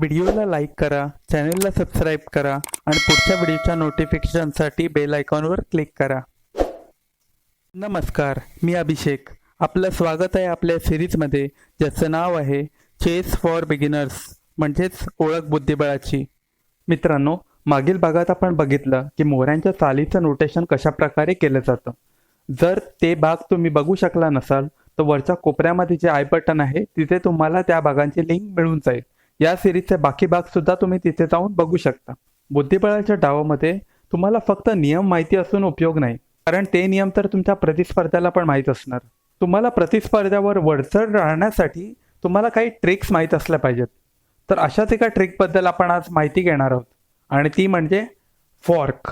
व्हिडिओला लाईक करा, चॅनलला सबस्क्राईब करा आणि पुढच्या व्हिडिओच्या नोटिफिकेशनसाठी बेल आयकॉनवर क्लिक करा. नमस्कार, मी अभिषेक. आपलं स्वागत आहे आपल्या सिरीजमध्ये, ज्याचं नाव आहे चेस फॉर बिगिनर्स, म्हणजेच ओळख बुद्धिबळाची. मित्रांनो, मागील भागात आपण बघितलं की मोहऱ्यांच्या चालीचं नोटेशन कशा प्रकारे केलं जातं. जर ते भाग तुम्ही बघू शकला नसाल तर वरच्या कोपऱ्यामध्ये जे आय बटन आहे तिथे तुम्हाला त्या भागांची लिंक मिळून जाईल. या सिरीजचे बाकी भाग सुद्धा तुम्ही तिथे जाऊन बघू शकता. बुद्धिबळाच्या डावामध्ये तुम्हाला फक्त नियम माहिती असून उपयोग नाही, कारण ते नियम तर तुमच्या प्रतिस्पर्ध्याला पण माहीत असणार. तुम्हाला प्रतिस्पर्ध्यावर वरचढ राहण्यासाठी तुम्हाला काही ट्रिक्स माहीत असल्या पाहिजेत. तर अशाच एका ट्रिकबद्दल आपण आज माहिती घेणार आहोत, आणि ती म्हणजे फॉर्क.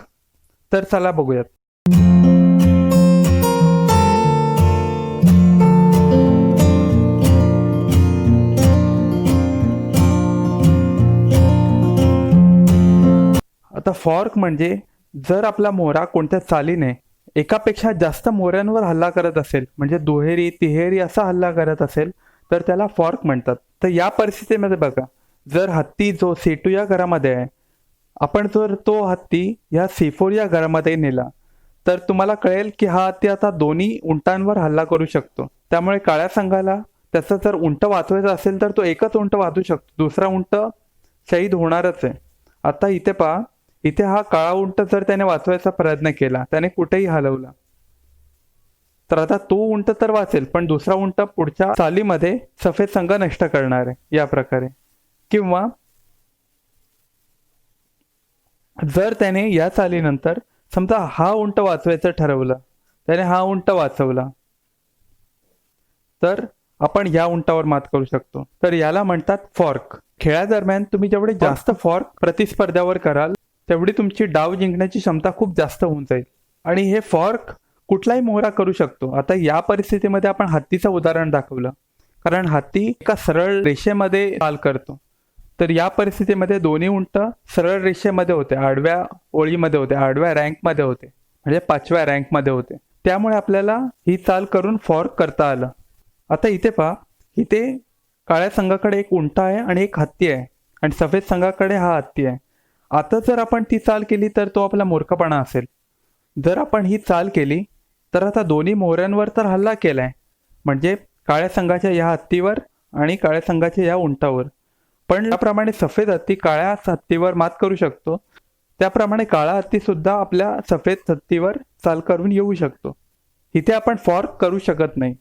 तर चला बघूयात. आता फॉर्क म्हणजे जर आपला मोहरा कोणत्या चालीने एकापेक्षा जास्त मोहऱ्यांवर हल्ला करत असेल, म्हणजे दुहेरी तिहेरी असा हल्ला करत असेल, तर त्याला फॉर्क म्हणतात. तर या परिस्थितीमध्ये बघा, जर हत्ती जो C2 या घरामध्ये आहे, आपण जर तो हत्ती या C4 या घरामध्ये नेला तर तुम्हाला कळेल की हा हत्ती आता दोन्ही उंटांवर हल्ला करू शकतो. त्यामुळे काळ्या संघाला त्याचा जर उंट वाचवायचा असेल तर तो एकच उंट वाचू शकतो, दुसरा उंट शहीद होणारच आहे. आता इथे पहा, इथे हा काळा उंट जर त्याने वाचवायचा प्रयत्न केला, त्याने कुठेही हलवला, तर आता तो उंट तर वाचेल, पण दुसरा उंट पुढच्या चालीमध्ये सफेद संघ नष्ट करणार आहे या प्रकारे. किंवा जर त्याने या चालीनंतर समजा हा उंट वाचवायचं ठरवलं, त्याने हा उंट वाचवला, तर आपण या उंटावर मात करू शकतो. तर याला म्हणतात फॉर्क. खेळादरम्यान तुम्ही जेवढे जास्त फॉर्क प्रतिस्पर्ध्यावर कराल तेवढी तुमची डाव जिंकण्याची क्षमता खूप जास्त होऊन जाईल. आणि हे फॉर्क कुठलाही मोहरा करू शकतो. आता या परिस्थितीमध्ये आपण हत्तीचं उदाहरण दाखवलं, कारण हत्ती एका सरळ रेषेमध्ये चाल करतो. तर या परिस्थितीमध्ये दोन्ही उंट सरळ रेषेमध्ये होते, आडव्या ओळीमध्ये होते, आडव्या रँकमध्ये होते, म्हणजे 5व्या रँकमध्ये होते. त्यामुळे आपल्याला ही चाल करून फॉर्क करता आलं. आता इथे पहा, इथे काळ्या संघाकडे एक उंट आहे आणि एक हत्ती आहे, आणि सफेद संघाकडे हा हत्ती आहे. आता जर आपण ती चाल केली तर तो आपला मूर्खपणा असेल. जर आपण ही चाल केली तर आता दोन्ही मोहऱ्यांवर तर हल्ला केलाय, म्हणजे काळ्या संघाच्या या हत्तीवर आणि काळ्या संघाच्या या उंटावर. पण ज्याप्रमाणे सफेद हत्ती काळ्या हत्तीवर मात करू शकतो, त्याप्रमाणे काळा हत्ती सुद्धा आपल्या सफेद हत्तीवर चाल करून येऊ शकतो. इथे आपण फॉर्क करू शकत नाही.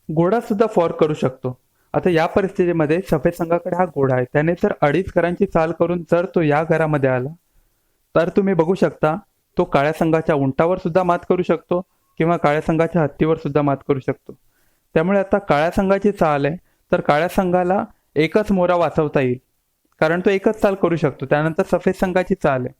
घोडा सुद्धा फॉर्क करू शकतो. आता या परिस्थितीमध्ये सफेद संघाकडे हा घोडा आहे, त्याने जर 2.5 घरांची चाल करून जर तो या घरामध्ये आला तर तुम्ही बघू शकता तो काळ्या संघाच्या उंटावर सुद्धा मात करू शकतो किंवा काळ्या संघाच्या हत्तीवर सुद्धा मात करू शकतो. त्यामुळे आता काळ्या संघाची चाल आहे, तर काळ्या संघाला एकच मोहरा वाचवता येईल, कारण तो एकच चाल करू शकतो. त्यानंतर सफेद संघाची चाल आहे,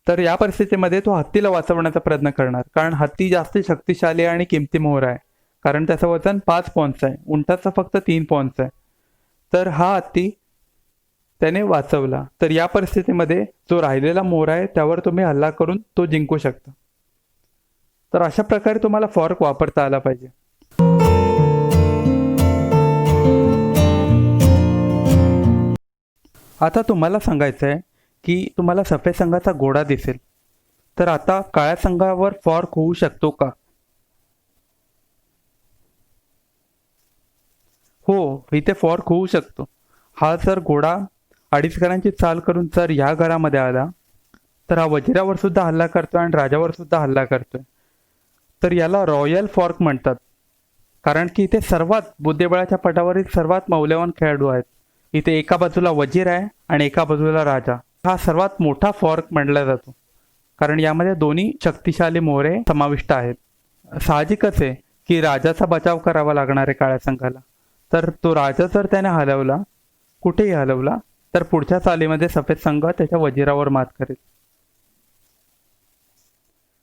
तर या परिस्थितीमध्ये तो हत्तीला वाचवण्याचा प्रयत्न करणार, कारण हत्ती जास्त शक्तिशाली आणि किमती मोहरा आहे, कारण त्याचं वजन 5 पौंड्स आहे, उंटाचं फक्त 3 पौंड्स आहे. तर हा हत्ती त्याने वाचवला, तर या परिस्थितीमध्ये जो राहिलेला मोहरा आहे त्यावर तुम्ही हल्ला करून तो जिंकू शकता. तर अशा प्रकारे तुम्हाला फॉर्क वापरता आला पाहिजे. आता तुम्हाला सांगायचं आहे की तुम्हाला सफेद संघाचा घोडा दिसेल, तर आता काळ्या संघावर फॉर्क होऊ शकतो का? हो, इथे फॉर्क होऊ शकतो. हा जर घोडा 2.5 घरांची चाल करून जर या घरामध्ये आला तर हा वजिरावर सुद्धा हल्ला करतोय आणि राजावर सुद्धा हल्ला करतोय. तर याला रॉयल फॉर्क म्हणतात, कारण की इथे सर्वात बुद्धिबळाच्या पटावरील सर्वात मौल्यवान खेळाडू आहेत. इथे एका बाजूला वजीर आहे आणि एका बाजूला राजा. हा सर्वात मोठा फॉर्क मानला जातो, कारण यामध्ये दोन्ही शक्तिशाली मोहरे समाविष्ट आहेत. साहजिकच आहे की राजाचा बचाव करावा लागणार आहे काळ्या संघाला. तर तो राजा जर त्याने हलवला, कुठेही हलवला, तर पुढच्या चालीमध्ये सफेद संघ त्याच्या वजिरावर मात करेल.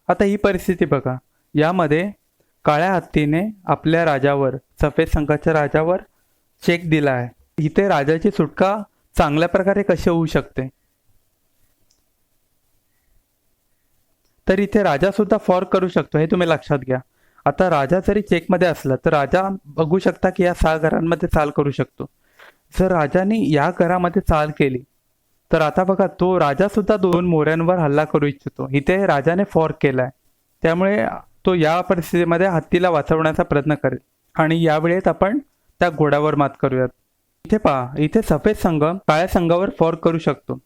आता ही परिस्थिती बघा, यामध्ये काळ्या हत्तीने आपल्या राजावर, सफेद संघाच्या राजावर चेक दिला आहे. इथे राजाची सुटका चांगल्या प्रकारे कशी होऊ शकते? तर इथे राजा सुद्धा फॉर्क करू शकतो, हे तुम्ही लक्षात घ्या. आता राजा जरी चेकमध्ये असला तर राजा बघू शकता की या 6 घरांमध्ये चाल करू शकतो. जर राजाने या घरामध्ये चाल केली तर आता बघा तो राजा सुद्धा दोन मोऱ्यांवर हल्ला करू इच्छितो. इथे राजाने फॉर्क केलाय, त्यामुळे तो या परिस्थितीमध्ये हत्तीला वाचवण्याचा प्रयत्न करेल आणि या वेळेत आपण त्या घोड्यावर मात करूयात. इथे पहा, इथे सफेद संघ काळ्या संघावर फॉर्क करू शकतो.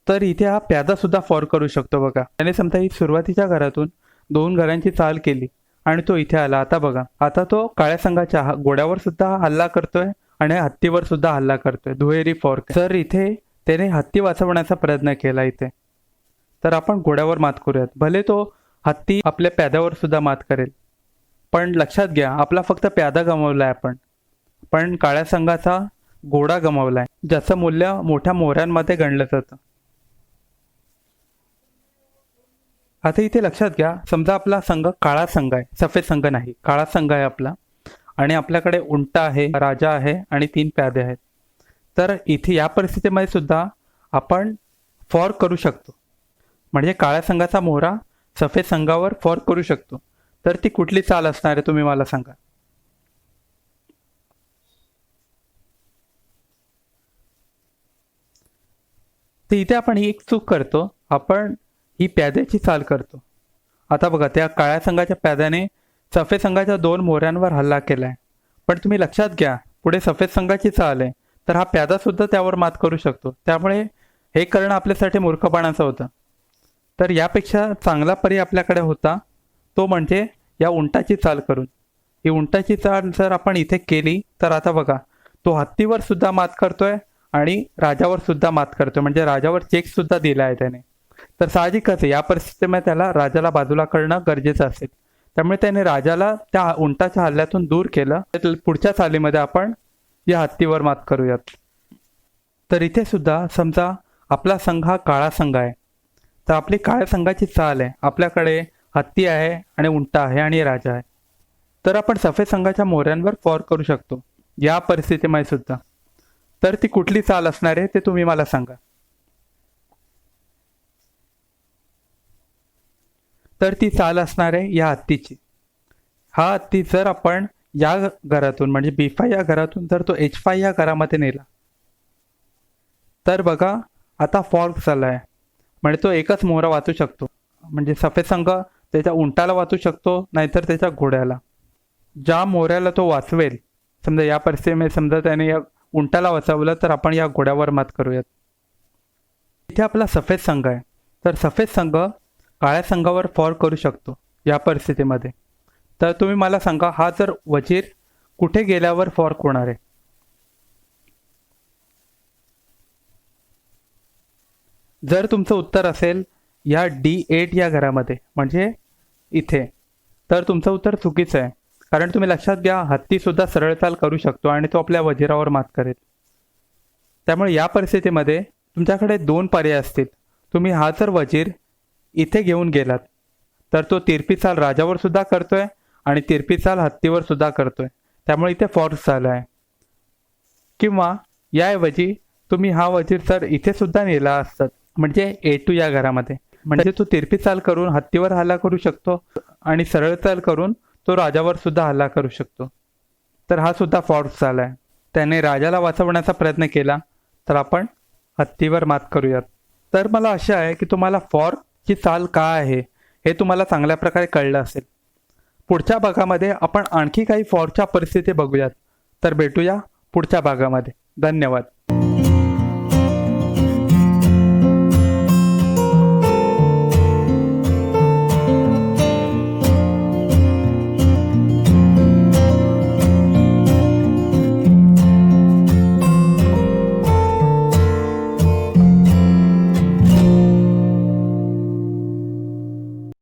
तर इथे हा प्यादा सुद्धा फॉर्क करू शकतो. बघा, त्याने समजा ही सुरुवातीच्या घरातून 2 घरांची चाल केली आणि तो इथे आला. आता बघा, आता तो काळ्या संघाच्या घोड्यावर सुद्धा हल्ला करतोय आणि हत्तीवर सुद्धा हल्ला करतोय. दुहेरी फॉर्क. तर इथे त्याने हत्ती वाचवण्याचा प्रयत्न केला इथे. तर आपण घोड्यावर मात करूयात. भले तो हत्ती आपल्या प्याद्यावर सुद्धा मात करेल, पण लक्षात घ्या आपला फक्त प्यादा गमावलाय आपण, पण काळ्या संघाचा घोडा गमावलाय, ज्याचं मूल्य मोठ्या मोऱ्यांमध्ये गणलं जातं. आता इथे लक्षात घ्या, समजा आपला संघ काळा संघ आहे, सफेद संघ नाही, काळा संघ आहे आपला, आणि आपल्याकडे उंटा आहे, राजा आहे आणि 3 प्यादे आहेत. तर इथे या परिस्थितीमध्ये सुद्धा आपण फॉर्क करू शकतो. म्हणजे काळ्या संघाचा मोहरा सफेद संघावर फॉर्क करू शकतो. तर ती कुठली चाल असणार आहे तुम्ही मला सांगा. तर इथे आपण ही एक चूक करतो, आपण ही प्याद्याची चाल करतो. आता बघा, त्या काळ्या संघाच्या प्याद्याने सफेद संघाच्या 2 मोऱ्यांवर हल्ला केलाय, पण तुम्ही लक्षात घ्या पुढे सफेद संघाची चाल आहे, तर हा प्यादा सुद्धा त्यावर मात करू शकतो. त्यामुळे हे करणं आपल्यासाठी मूर्खपणाचं होतं. तर यापेक्षा चांगला पर्याय आपल्याकडे होता, तो म्हणजे या उंटाची चाल करून. ही उंटाची चाल जर आपण इथे केली तर आता बघा, तो हत्तीवर सुद्धा मात करतोय आणि राजावर सुद्धा मात करतोय, म्हणजे राजावर चेक सुद्धा दिला आहे त्याने. तर साहजिकच आहे या परिस्थितीमध्ये त्याला राजाला बाजूला करणं गरजेचं असेल. त्यामुळे त्याने राजाला त्या उंटाच्या हल्ल्यातून दूर केलं. पुढच्या चालीमध्ये आपण या हत्तीवर मात करूयात. तर इथे सुद्धा समजा आपला संघ हा काळा संघ आहे, तर आपली काळ्या संघाची चाल आहे, आपल्याकडे हत्ती आहे आणि उंटा आहे आणि राजा आहे. तर आपण सफेद संघाच्या मोऱ्यांवर फॉर्क करू शकतो या परिस्थितीमध्ये सुद्धा. तर ती कुठली चाल असणार आहे ते तुम्ही मला सांगा. तर ती चाल असणार आहे या हत्तीची. हा हत्ती जर आपण या घरातून म्हणजे B5 या घरातून जर तो H5 या घरामध्ये नेला तर बघा आता फॉर्क झाला आहे, म्हणजे तो एकच मोहरा वाचू शकतो. म्हणजे सफेद संघ त्याच्या उंटाला वाचू शकतो, नाहीतर त्याच्या घोड्याला. ज्या मोऱ्याला तो वाचवेल, समजा या परिस्थितीमध्ये समजा त्याने या उंटाला वाचवलं तर आपण या घोड्यावर मात करूयात. इथे आपला सफेद संघ आहे, तर सफेद संघ काळ्या संघावर फॉर्क करू शकतो या परिस्थितीमध्ये. तर तुम्ही मला सांगा, हा जर वजीर कुठे गेल्यावर फॉर्क होणार आहे. जर तुमचं उत्तर असेल या D8 या घरामध्ये, म्हणजे इथे, तर तुमचं उत्तर चुकीचं आहे. कारण तुम्ही लक्षात घ्या, हत्ती सुद्धा सरळ चाल करू शकतो आणि तो आपल्या वजिरावर मात करेल. त्यामुळे या परिस्थितीमध्ये तुमच्याकडे 2 पर्याय असतील. तुम्ही हा जर वजीर इथे घेऊन गेलात तर तो तिरपी चाल राजावर सुद्धा करतोय आणि तिरपी चाल हत्तीवर सुद्धा करतोय, त्यामुळे इथे फॉर्क झाला आहे. किंवा याऐवजी तुम्ही हा वजीर जर इथे सुद्धा नेला असतात, म्हणजे A2 या घरामध्ये, म्हणजे तो तिरपी चाल करून हत्तीवर हल्ला करू शकतो आणि सरळ चाल करून तो राजावर सुद्धा हल्ला करू शकतो. तर हा सुद्धा फॉर्क झाला आहे. त्याने राजाला वाचवण्याचा प्रयत्न केला, तर आपण हत्तीवर मात करूयात. तर मला आशा आहे की तुम्हाला फॉर्कची चाल काय आहे हे तुम्हाला चांगल्या प्रकारे कळलं असेल. पुढच्या भागामध्ये आपण आणखी काही फॉर्कच्या परिस्थिती बघूयात. तर भेटूया पुढच्या भागामध्ये. धन्यवाद.